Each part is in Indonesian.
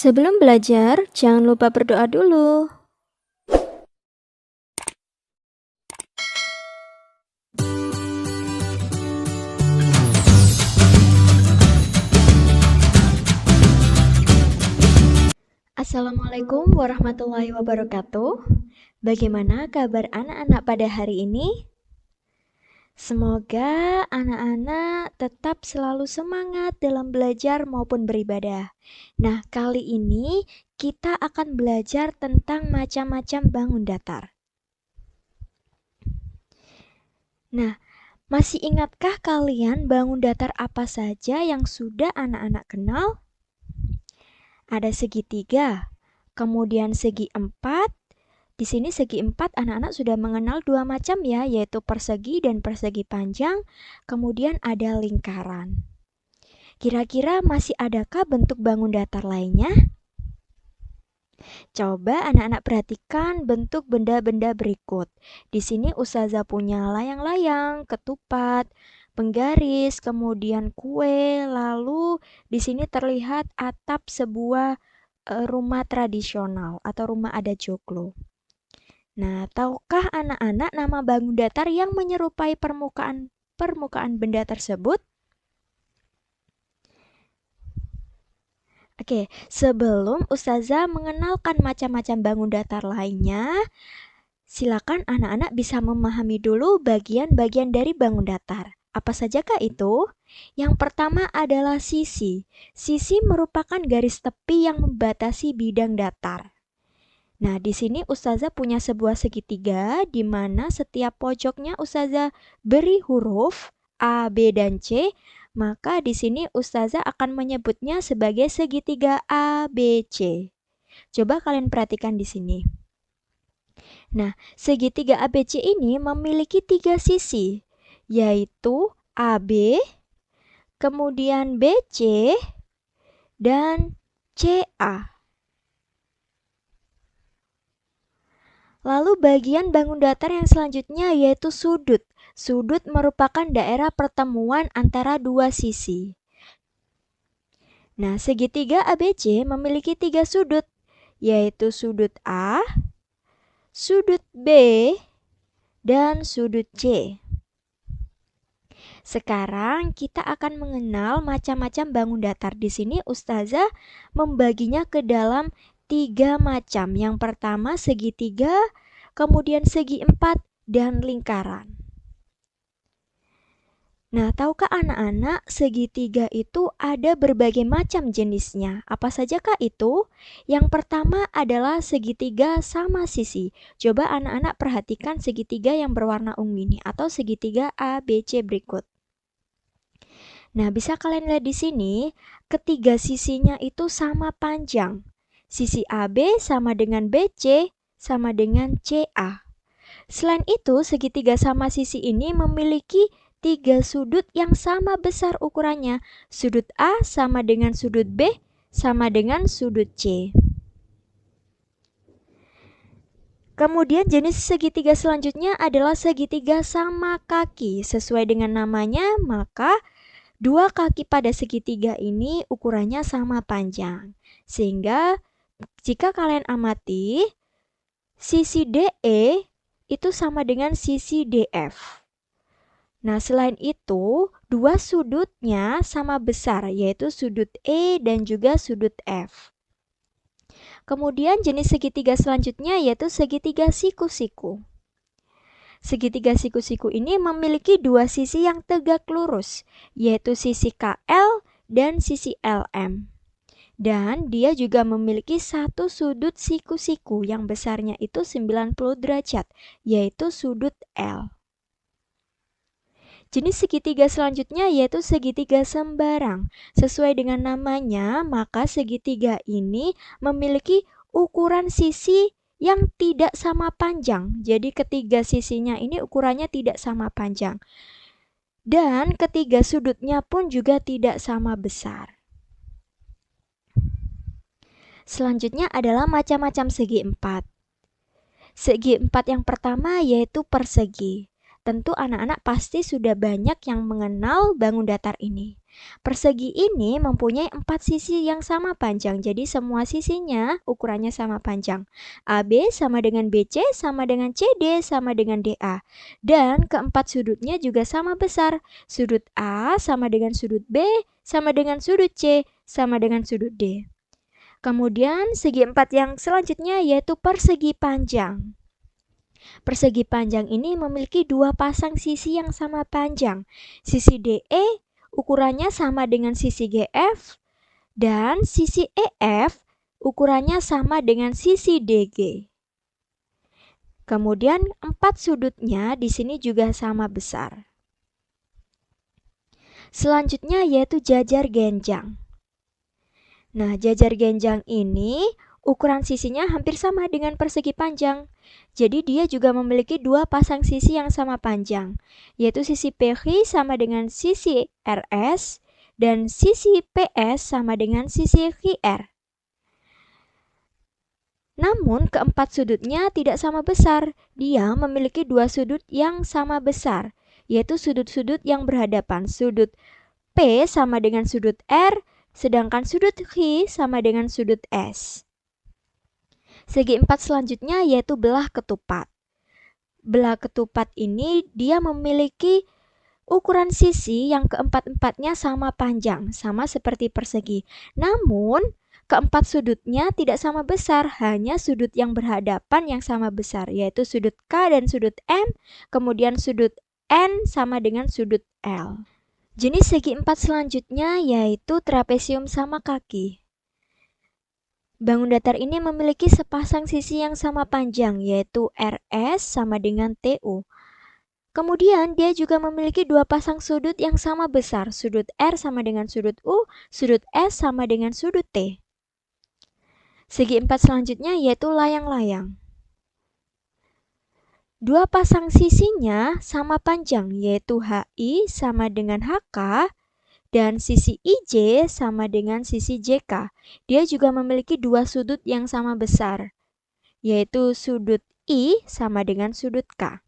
Sebelum belajar, jangan lupa berdoa dulu. Assalamualaikum warahmatullahi wabarakatuh. Bagaimana kabar anak-anak pada hari ini? Semoga anak-anak tetap selalu semangat dalam belajar maupun beribadah. Nah, kali ini kita akan belajar tentang macam-macam bangun datar. Nah, masih ingatkah kalian bangun datar apa saja yang sudah anak-anak kenal? Ada segitiga, kemudian segi empat. Di sini segi empat anak-anak sudah mengenal dua macam ya, yaitu persegi dan persegi panjang. Kemudian ada lingkaran. Kira-kira masih adakah bentuk bangun datar lainnya? Coba anak-anak perhatikan bentuk benda-benda berikut. Di sini Ustazah punya layang-layang, ketupat, penggaris, kemudian kue, lalu di sini terlihat atap sebuah rumah tradisional atau rumah adat joglo. Nah, tahukah anak-anak nama bangun datar yang menyerupai permukaan benda tersebut? Oke, sebelum Ustazah mengenalkan macam-macam bangun datar lainnya, silakan anak-anak bisa memahami dulu bagian-bagian dari bangun datar. Apa sajakah itu? Yang pertama adalah sisi. Sisi merupakan garis tepi yang membatasi bidang datar. Nah, di sini Ustazah punya sebuah segitiga di mana setiap pojoknya Ustazah beri huruf A, B, dan C. Maka di sini Ustazah akan menyebutnya sebagai segitiga ABC. Coba kalian perhatikan di sini. Nah, segitiga ABC ini memiliki tiga sisi, yaitu AB, kemudian BC, dan CA. Lalu bagian bangun datar yang selanjutnya yaitu sudut. Sudut merupakan daerah pertemuan antara dua sisi. Nah, segitiga ABC memiliki tiga sudut, yaitu sudut A, sudut B, dan sudut C. Sekarang kita akan mengenal macam-macam bangun datar. Di sini Ustazah membaginya ke dalam tiga macam. Yang pertama segitiga, kemudian segi empat, dan lingkaran. Nah, tahukah anak-anak segitiga itu ada berbagai macam jenisnya? Apa sajakah itu? Yang pertama adalah segitiga sama sisi. Coba anak-anak perhatikan segitiga yang berwarna ungu ini atau segitiga ABC berikut. Nah, bisa kalian lihat di sini, ketiga sisinya itu sama panjang. Sisi AB sama dengan BC sama dengan CA. Selain itu, segitiga sama sisi ini memiliki tiga sudut yang sama besar ukurannya. Sudut A sama dengan sudut B sama dengan sudut C. Kemudian jenis segitiga selanjutnya adalah segitiga sama kaki. Sesuai dengan namanya, maka dua kaki pada segitiga ini ukurannya sama panjang. Sehingga jika kalian amati, sisi DE itu sama dengan sisi DF. Nah, selain itu, dua sudutnya sama besar, yaitu sudut E dan juga sudut F. Kemudian jenis segitiga selanjutnya yaitu segitiga siku-siku. Segitiga siku-siku ini memiliki dua sisi yang tegak lurus, yaitu sisi KL dan sisi LM. Dan dia juga memiliki satu sudut siku-siku yang besarnya itu 90 derajat, yaitu sudut L. Jenis segitiga selanjutnya yaitu segitiga sembarang. Sesuai dengan namanya, maka segitiga ini memiliki ukuran sisi yang tidak sama panjang. Jadi ketiga sisinya ini ukurannya tidak sama panjang. Dan ketiga sudutnya pun juga tidak sama besar. Selanjutnya adalah macam-macam segi empat. Segi empat yang pertama yaitu persegi. Tentu anak-anak pasti sudah banyak yang mengenal bangun datar ini. Persegi ini mempunyai 4 sisi yang sama panjang, jadi semua sisinya ukurannya sama panjang. AB sama dengan BC, sama dengan CD, sama dengan DA. Dan keempat sudutnya juga sama besar. Sudut A sama dengan sudut B, sama dengan sudut C, sama dengan sudut D. Kemudian segi 4 yang selanjutnya yaitu persegi panjang. Persegi panjang ini memiliki dua pasang sisi yang sama panjang. Sisi DE ukurannya sama dengan sisi GF dan sisi EF ukurannya sama dengan sisi DG. Kemudian 4 sudutnya di sini juga sama besar. Selanjutnya yaitu jajar genjang. Nah, jajar genjang ini ukuran sisinya hampir sama dengan persegi panjang. Jadi dia juga memiliki dua pasang sisi yang sama panjang, yaitu sisi PQ sama dengan sisi RS dan sisi PS sama dengan sisi QR. Namun keempat sudutnya tidak sama besar. Dia memiliki dua sudut yang sama besar, yaitu sudut-sudut yang berhadapan. Sudut P sama dengan sudut R, sedangkan sudut Q sama dengan sudut S. Segi 4 selanjutnya yaitu belah ketupat. Belah ketupat ini dia memiliki ukuran sisi yang keempat-empatnya sama panjang, sama seperti persegi. Namun, keempat sudutnya tidak sama besar, hanya sudut yang berhadapan yang sama besar, yaitu sudut K dan sudut M, kemudian sudut N sama dengan sudut L. Jenis segi 4 selanjutnya yaitu trapesium sama kaki. Bangun datar ini memiliki sepasang sisi yang sama panjang, yaitu RS sama dengan TU. Kemudian dia juga memiliki dua pasang sudut yang sama besar, sudut R sama dengan sudut U, sudut S sama dengan sudut T. Segi 4 selanjutnya yaitu layang-layang. Dua pasang sisinya sama panjang, yaitu HI sama dengan HK dan sisi IJ sama dengan sisi JK. Dia juga memiliki dua sudut yang sama besar, yaitu sudut I sama dengan sudut K.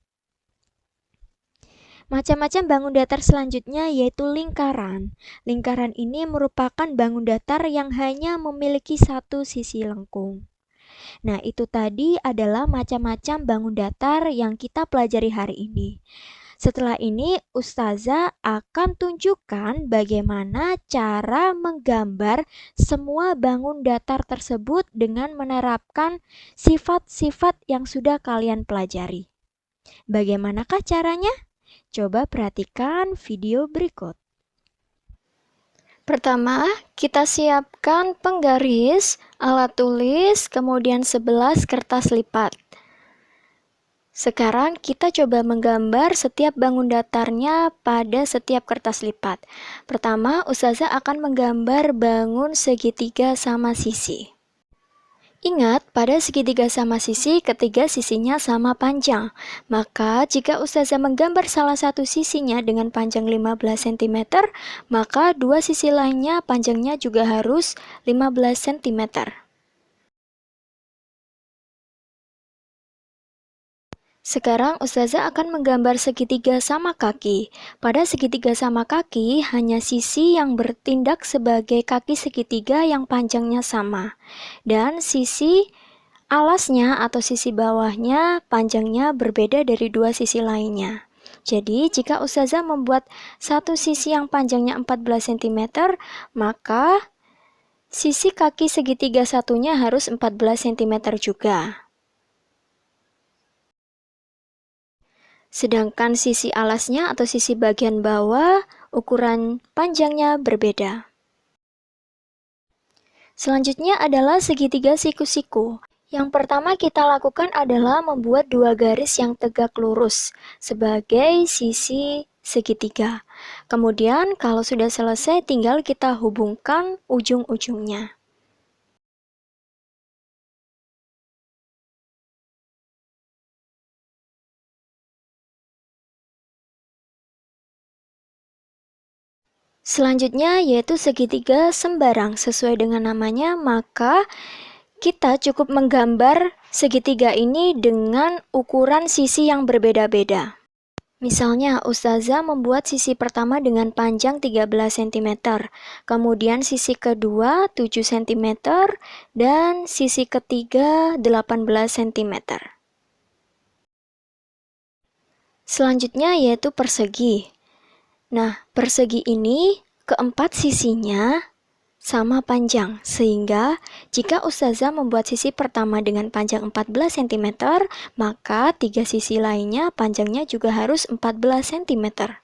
Macam-macam bangun datar selanjutnya yaitu lingkaran. Lingkaran ini merupakan bangun datar yang hanya memiliki satu sisi lengkung. Nah, itu tadi adalah macam-macam bangun datar yang kita pelajari hari ini. Setelah ini, Ustazah akan tunjukkan bagaimana cara menggambar semua bangun datar tersebut dengan menerapkan sifat-sifat yang sudah kalian pelajari. Bagaimanakah caranya? Coba perhatikan video berikut. Pertama, kita siapkan penggaris, alat tulis, kemudian 11 kertas lipat. Sekarang kita coba menggambar setiap bangun datarnya pada setiap kertas lipat. Pertama, Ustazah akan menggambar bangun segitiga sama sisi. Ingat, pada segitiga sama sisi, ketiga sisinya sama panjang. Maka, jika Ustazah menggambar salah satu sisinya dengan panjang 15 cm, maka dua sisi lainnya panjangnya juga harus 15 cm. Sekarang Ustazah akan menggambar segitiga sama kaki. Pada segitiga sama kaki, hanya sisi yang bertindak sebagai kaki segitiga yang panjangnya sama. Dan sisi alasnya atau sisi bawahnya panjangnya berbeda dari dua sisi lainnya. Jadi, jika Ustazah membuat satu sisi yang panjangnya 14 cm, maka sisi kaki segitiga satunya harus 14 cm juga. Sedangkan sisi alasnya atau sisi bagian bawah, ukuran panjangnya berbeda. Selanjutnya adalah segitiga siku-siku. Yang pertama kita lakukan adalah membuat dua garis yang tegak lurus sebagai sisi segitiga. Kemudian kalau sudah selesai tinggal kita hubungkan ujung-ujungnya. Selanjutnya yaitu segitiga sembarang. Sesuai dengan namanya, maka kita cukup menggambar segitiga ini dengan ukuran sisi yang berbeda-beda. Misalnya, Ustazah membuat sisi pertama dengan panjang 13 cm, kemudian sisi kedua 7 cm, dan sisi ketiga 18 cm. Selanjutnya yaitu persegi. Nah, persegi ini keempat sisinya sama panjang, sehingga jika Ustazah membuat sisi pertama dengan panjang 14 cm, maka tiga sisi lainnya panjangnya juga harus 14 cm.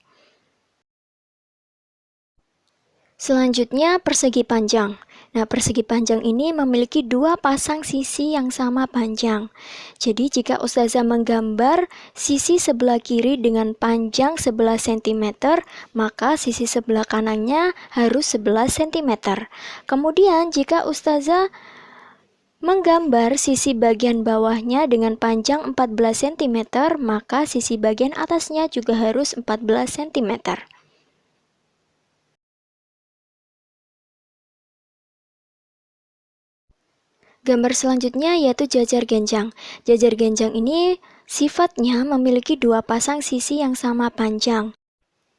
Selanjutnya persegi panjang. Nah, persegi panjang ini memiliki dua pasang sisi yang sama panjang. Jadi jika Ustazah menggambar sisi sebelah kiri dengan panjang 11 cm, maka sisi sebelah kanannya harus 11 cm. Kemudian jika Ustazah menggambar sisi bagian bawahnya dengan panjang 14 cm, maka sisi bagian atasnya juga harus 14 cm. Gambar selanjutnya yaitu jajar genjang. Jajar genjang ini sifatnya memiliki dua pasang sisi yang sama panjang.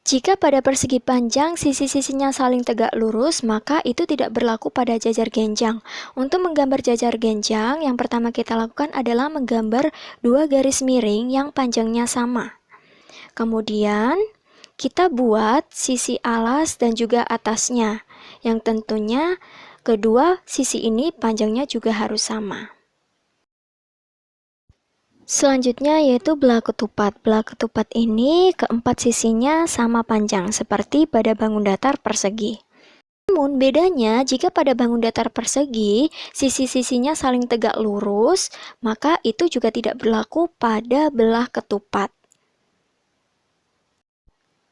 Jika pada persegi panjang sisi-sisinya saling tegak lurus, maka itu tidak berlaku pada jajar genjang. Untuk menggambar jajar genjang, yang pertama kita lakukan adalah menggambar dua garis miring yang panjangnya sama. Kemudian, kita buat sisi alas dan juga atasnya, yang tentunya kedua sisi ini panjangnya juga harus sama. Selanjutnya yaitu belah ketupat. Belah ketupat ini keempat sisinya sama panjang seperti pada bangun datar persegi. Namun bedanya jika pada bangun datar persegi sisi-sisinya saling tegak lurus, maka itu juga tidak berlaku pada belah ketupat.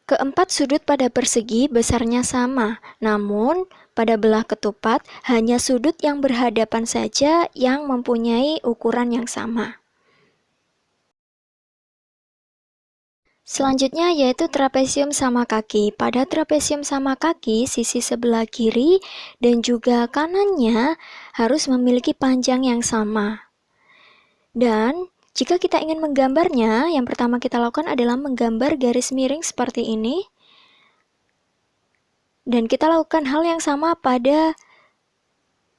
Keempat sudut pada persegi besarnya sama, namun pada belah ketupat hanya sudut yang berhadapan saja yang mempunyai ukuran yang sama. Selanjutnya yaitu trapesium sama kaki. Pada trapesium sama kaki, sisi sebelah kiri dan juga kanannya harus memiliki panjang yang sama. Dan jika kita ingin menggambarnya, yang pertama kita lakukan adalah menggambar garis miring seperti ini. Dan kita lakukan hal yang sama pada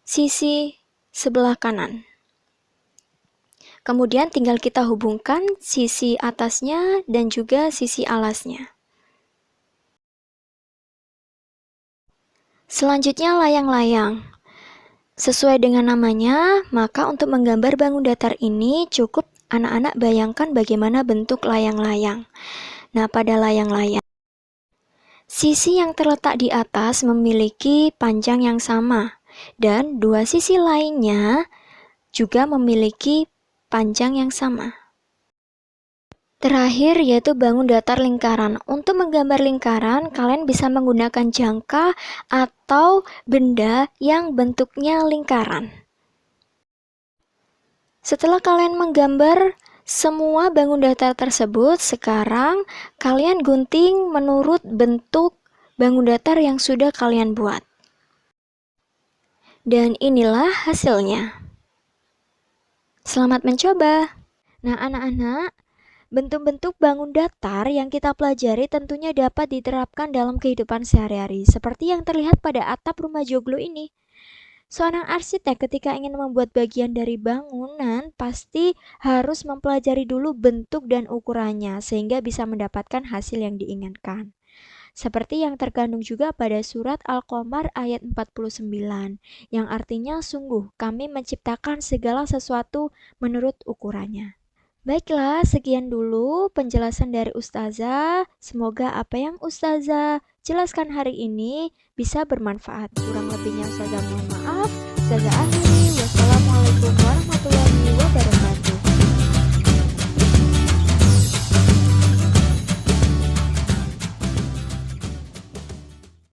sisi sebelah kanan. Kemudian tinggal kita hubungkan sisi atasnya dan juga sisi alasnya. Selanjutnya layang-layang. Sesuai dengan namanya, maka untuk menggambar bangun datar ini cukup anak-anak bayangkan bagaimana bentuk layang-layang. Nah, pada layang-layang, sisi yang terletak di atas memiliki panjang yang sama, dan dua sisi lainnya juga memiliki panjang yang sama. Terakhir yaitu bangun datar lingkaran. Untuk menggambar lingkaran, kalian bisa menggunakan jangka atau benda yang bentuknya lingkaran. Setelah kalian menggambar semua bangun datar tersebut, sekarang kalian gunting menurut bentuk bangun datar yang sudah kalian buat. Dan inilah hasilnya. Selamat mencoba. Nah, anak-anak, bentuk-bentuk bangun datar yang kita pelajari tentunya dapat diterapkan dalam kehidupan sehari-hari, seperti yang terlihat pada atap rumah joglo ini. Seorang arsitek ketika ingin membuat bagian dari bangunan pasti harus mempelajari dulu bentuk dan ukurannya sehingga bisa mendapatkan hasil yang diinginkan. Seperti yang terkandung juga pada surat Al-Qamar ayat 49, yang artinya sungguh kami menciptakan segala sesuatu menurut ukurannya. Baiklah, sekian dulu penjelasan dari Ustazah. Semoga apa yang Ustazah jelaskan hari ini bisa bermanfaat. Kurang lebihnya Ustazah mohon maaf. Ustazah akhiri. Wassalamualaikum warahmatullahi wabarakatuh.